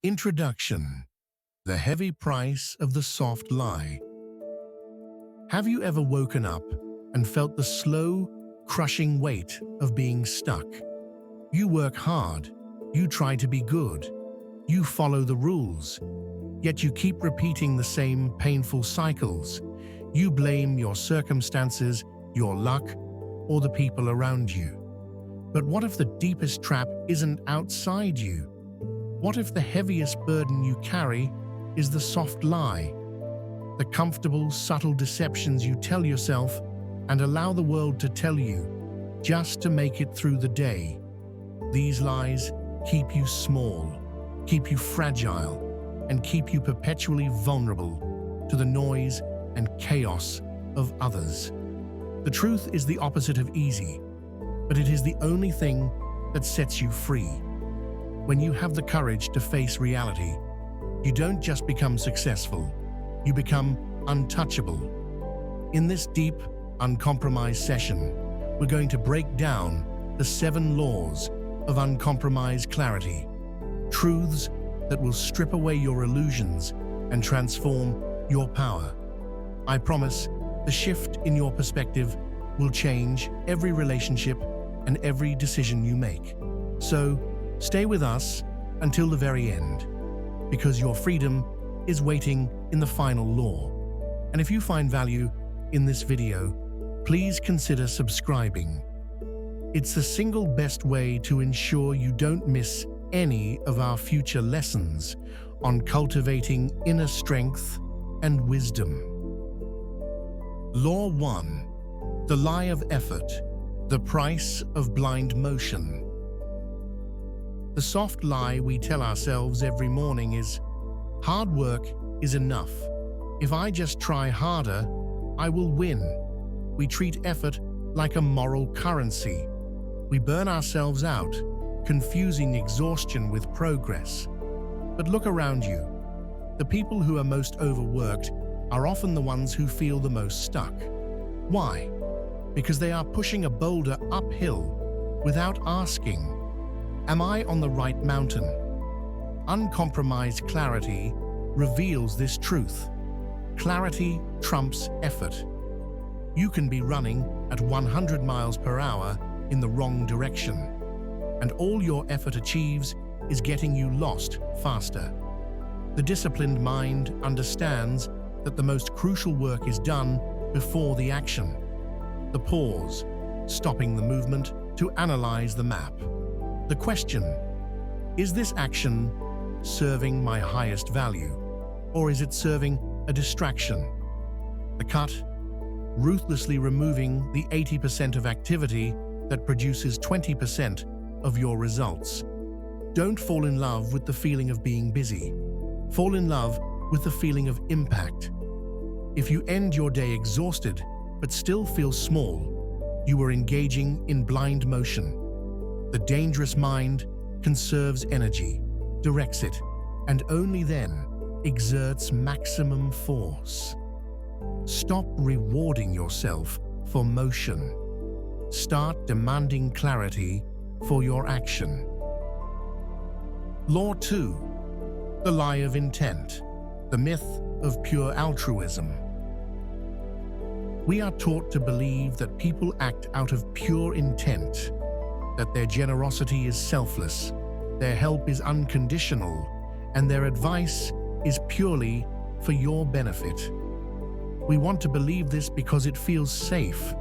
Introduction: the heavy price of the soft lie. Have you ever woken up and felt the slow, crushing weight of being stuck? You work hard, you try to be good, you follow the rules, yet you keep repeating the same painful cycles. You blame your circumstances, your luck, or the people around you. But what if the deepest trap isn't outside you? What if the heaviest burden you carry is the soft lie? The comfortable, subtle deceptions you tell yourself and allow the world to tell you just to make it through the day. These lies keep you small, keep you fragile, and keep you perpetually vulnerable to the noise and chaos of others. The truth is the opposite of easy, but it is the only thing that sets you free. When you have the courage to face reality, you don't just become successful, you become untouchable. In this deep, uncompromised session, we're going to break down the 7 laws of uncompromised clarity, truths that will strip away your illusions and transform your power. I promise the shift in your perspective will change every relationship and every decision you make. So, stay with us until the very end, because your freedom is waiting in the final law. And if you find value in this video, please consider subscribing. It's the single best way to ensure you don't miss any of our future lessons on cultivating inner strength and wisdom. Law 1. The lie of effort, the price of blind motion. The soft lie we tell ourselves every morning is, hard work is enough. If I just try harder, I will win. We treat effort like a moral currency. We burn ourselves out, confusing exhaustion with progress. But look around you. The people who are most overworked are often the ones who feel the most stuck. Why? Because they are pushing a boulder uphill without asking, am I on the right mountain? Uncompromised clarity reveals this truth. Clarity trumps effort. You can be running at 100 miles per hour in the wrong direction, and all your effort achieves is getting you lost faster. The disciplined mind understands that the most crucial work is done before the action. The pause, stopping the movement to analyze the map. The question, is this action serving my highest value, or is it serving a distraction? The cut, ruthlessly removing the 80% of activity that produces 20% of your results. Don't fall in love with the feeling of being busy. Fall in love with the feeling of impact. If you end your day exhausted but still feel small, you are engaging in blind motion. The dangerous mind conserves energy, directs it, and only then exerts maximum force. Stop rewarding yourself for motion. Start demanding clarity for your action. Law 2. The lie of intent, the myth of pure altruism. We are taught to believe that people act out of pure intent, that their generosity is selfless, their help is unconditional, and their advice is purely for your benefit. We want to believe this because it feels safe,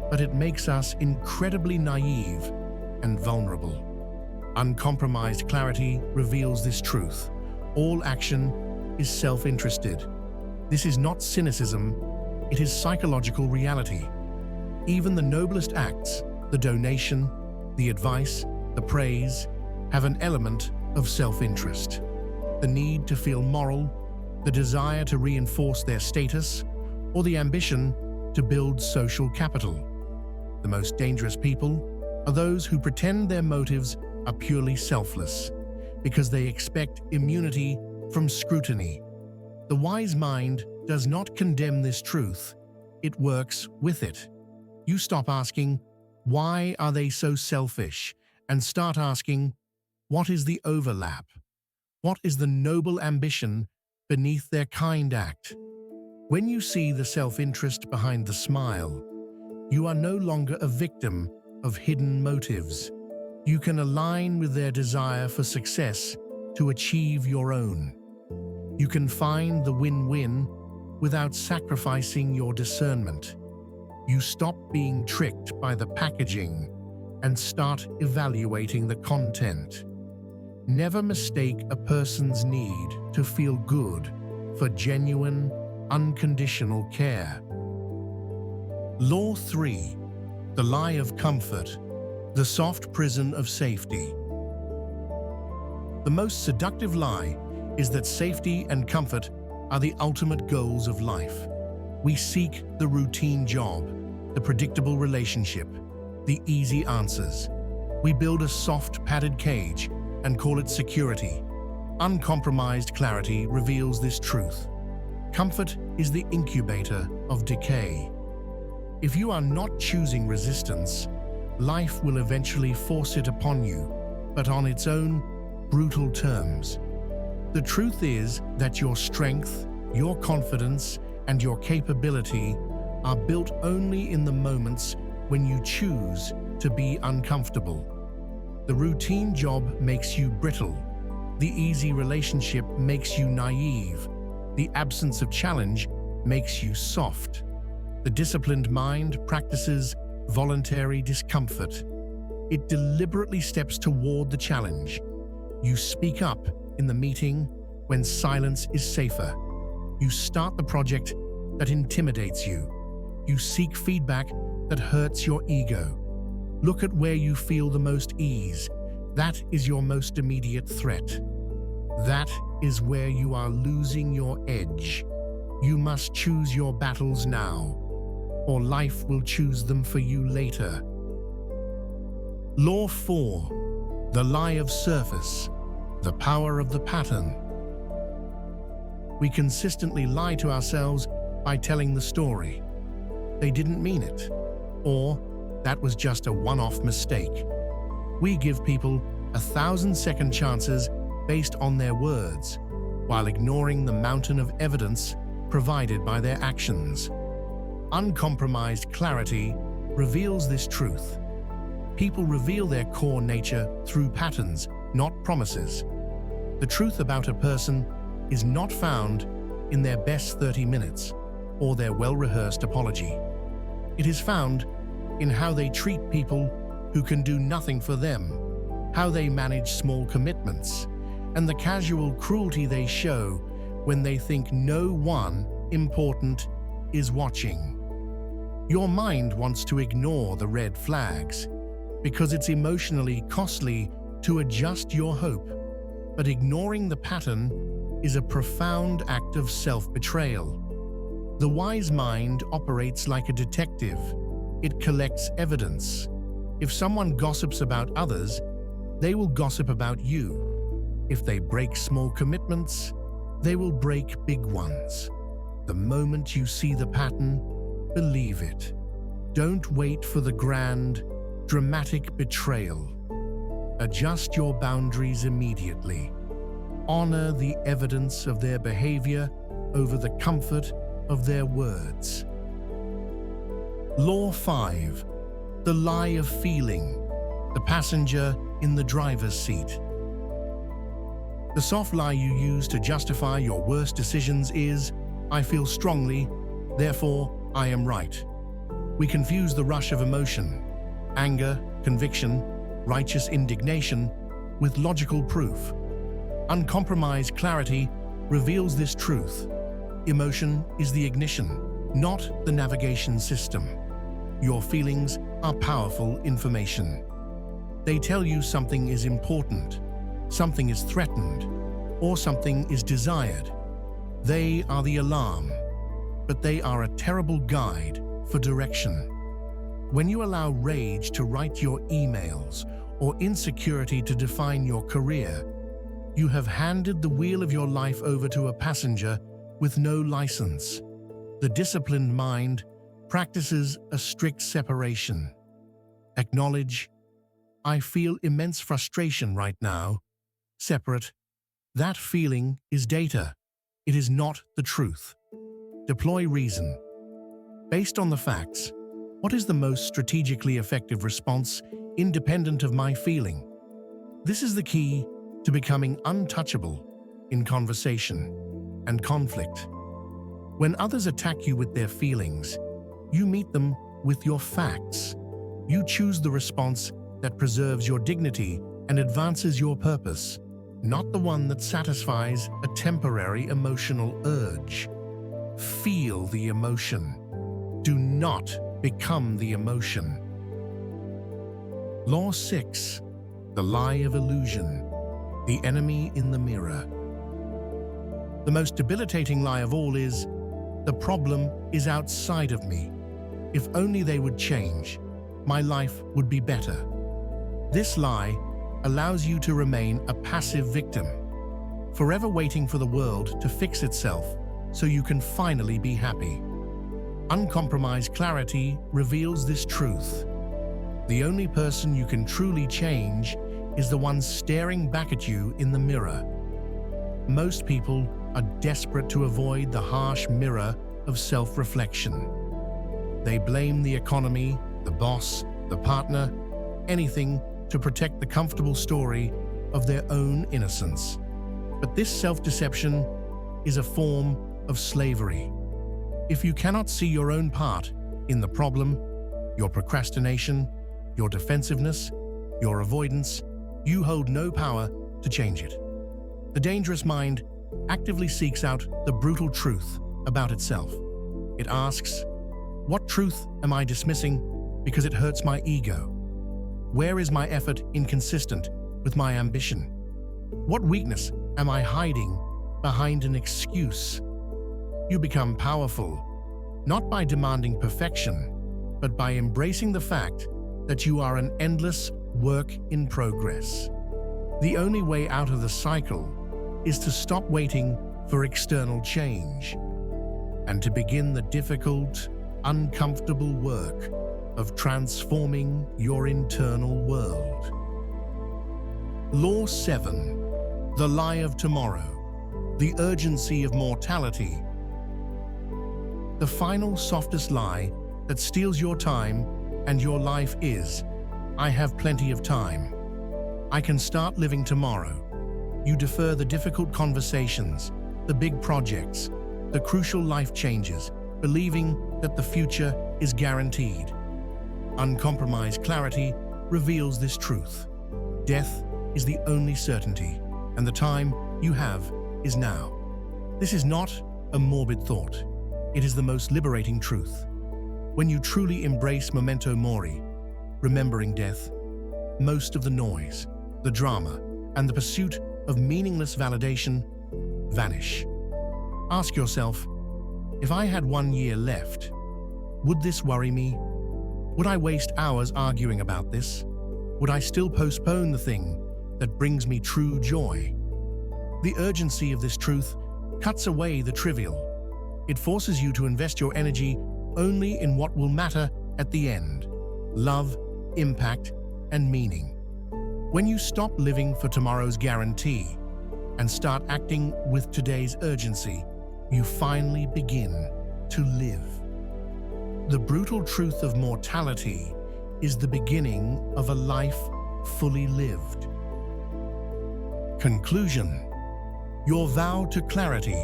but it makes us incredibly naive and vulnerable. Uncompromised clarity reveals this truth. All action is self-interested. This is not cynicism, it is psychological reality. Even the noblest acts, the donation, the advice, the praise, have an element of self-interest. The need to feel moral, the desire to reinforce their status, or the ambition to build social capital. The most dangerous people are those who pretend their motives are purely selfless, because they expect immunity from scrutiny. The wise mind does not condemn this truth, it works with it. You stop asking, why are they so selfish? And start asking, what is the overlap? What is the noble ambition beneath their kind act? When you see the self-interest behind the smile, you are no longer a victim of hidden motives. You can align with their desire for success to achieve your own. You can find the win-win without sacrificing your discernment. You stop being tricked by the packaging and start evaluating the content. Never mistake a person's need to feel good for genuine, unconditional care. Law 3. The lie of comfort, the soft prison of safety. The most seductive lie is that safety and comfort are the ultimate goals of life. We seek the routine job, the predictable relationship, the easy answers. We build a soft, padded cage and call it security. Uncompromised clarity reveals this truth. Comfort is the incubator of decay. If you are not choosing resistance, life will eventually force it upon you, but on its own brutal terms. The truth is that your strength, your confidence, and your capability are built only in the moments when you choose to be uncomfortable. The routine job makes you brittle. The easy relationship makes you naive. The absence of challenge makes you soft. The disciplined mind practices voluntary discomfort. It deliberately steps toward the challenge. You speak up in the meeting when silence is safer. You start the project that intimidates you. You seek feedback that hurts your ego. Look at where you feel the most ease. That is your most immediate threat. That is where you are losing your edge. You must choose your battles now, or life will choose them for you later. Law 4. The lie of surface, the power of the pattern. We consistently lie to ourselves by telling the story. They didn't mean it, or that was just a one-off mistake. We give people 1,000-second chances based on their words, while ignoring the mountain of evidence provided by their actions. Uncompromised clarity reveals this truth. People reveal their core nature through patterns, not promises. The truth about a person is not found in their best 30 minutes or their well-rehearsed apology. It is found in how they treat people who can do nothing for them, how they manage small commitments, and the casual cruelty they show when they think no one important is watching. Your mind wants to ignore the red flags because it's emotionally costly to adjust your hope, but ignoring the pattern is a profound act of self-betrayal. The wise mind operates like a detective. It collects evidence. If someone gossips about others, they will gossip about you. If they break small commitments, they will break big ones. The moment you see the pattern, believe it. Don't wait for the grand, dramatic betrayal. Adjust your boundaries immediately. Honor the evidence of their behavior over the comfort of their words. Law 5. The lie of feeling, the passenger in the driver's seat. The soft lie you use to justify your worst decisions is, I feel strongly, therefore I am right. We confuse the rush of emotion, anger, conviction, righteous indignation, with logical proof. Uncompromised clarity reveals this truth. Emotion is the ignition, not the navigation system. Your feelings are powerful information. They tell you something is important, something is threatened, or something is desired. They are the alarm, but they are a terrible guide for direction. When you allow rage to write your emails or insecurity to define your career, you have handed the wheel of your life over to a passenger with no license. The disciplined mind practices a strict separation. Acknowledge, I feel immense frustration right now. Separate, That feeling is data. It is not the truth. Deploy reason. Based on the facts, what is the most strategically effective response independent of my feeling? This is the key to becoming untouchable in conversation and conflict. When others attack you with their feelings, you meet them with your facts. You choose the response that preserves your dignity and advances your purpose, not the one that satisfies a temporary emotional urge. Feel the emotion. Do not become the emotion. Law 6. The lie of illusion. The enemy in the mirror. The most debilitating lie of all is, the problem is outside of me. If only they would change, my life would be better. This lie allows you to remain a passive victim, forever waiting for the world to fix itself so you can finally be happy. Uncompromised clarity reveals this truth. The only person you can truly change is the one staring back at you in the mirror. Most people are desperate to avoid the harsh mirror of self-reflection. They blame the economy, the boss, the partner, anything to protect the comfortable story of their own innocence. But this self-deception is a form of slavery. If you cannot see your own part in the problem, your procrastination, your defensiveness, your avoidance, you hold no power to change it. The dangerous mind actively seeks out the brutal truth about itself. It asks, what truth am I dismissing because it hurts my ego? Where is my effort inconsistent with my ambition? What weakness am I hiding behind an excuse? You become powerful, not by demanding perfection, but by embracing the fact that you are an endless work in progress. The only way out of the cycle is to stop waiting for external change and to begin the difficult, uncomfortable work of transforming your internal world. Law 7. The lie of tomorrow. The urgency of mortality. The final softest lie that steals your time and your life is, I have plenty of time. I can start living tomorrow. You defer the difficult conversations, the big projects, the crucial life changes, believing that the future is guaranteed. Uncompromised clarity reveals this truth. Death is the only certainty, and the time you have is now. This is not a morbid thought. It is the most liberating truth. When you truly embrace memento mori, remembering death, most of the noise, the drama, and the pursuit of meaningless validation vanish. Ask yourself, if I had 1 year left, would this worry me? Would I waste hours arguing about this? Would I still postpone the thing that brings me true joy? The urgency of this truth cuts away the trivial. It forces you to invest your energy only in what will matter at the end: love, impact, and meaning. When you stop living for tomorrow's guarantee and start acting with today's urgency, you finally begin to live. The brutal truth of mortality is the beginning of a life fully lived. Conclusion. Your vow to clarity.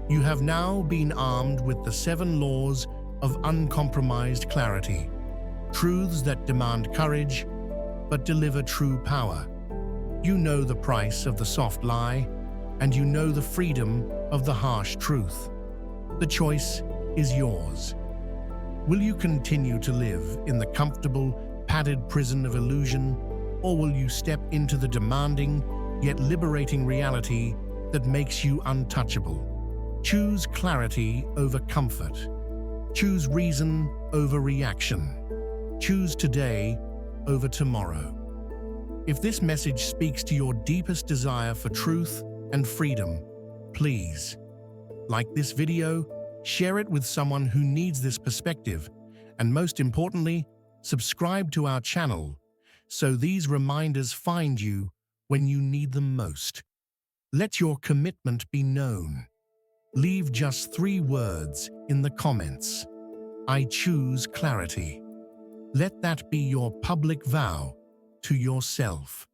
You have now been armed with the 7 laws of uncompromised clarity, truths that demand courage but deliver true power. You know the price of the soft lie, and you know the freedom of the harsh truth. The choice is yours. Will you continue to live in the comfortable, padded prison of illusion, or will you step into the demanding yet liberating reality that makes you untouchable? Choose clarity over comfort. Choose reason over reaction. Choose today over tomorrow. If this message speaks to your deepest desire for truth and freedom, please like this video, share it with someone who needs this perspective, and most importantly, subscribe to our channel so these reminders find you when you need them most. Let your commitment be known. Leave just 3 words in the comments. I choose clarity. Let that be your public vow to yourself.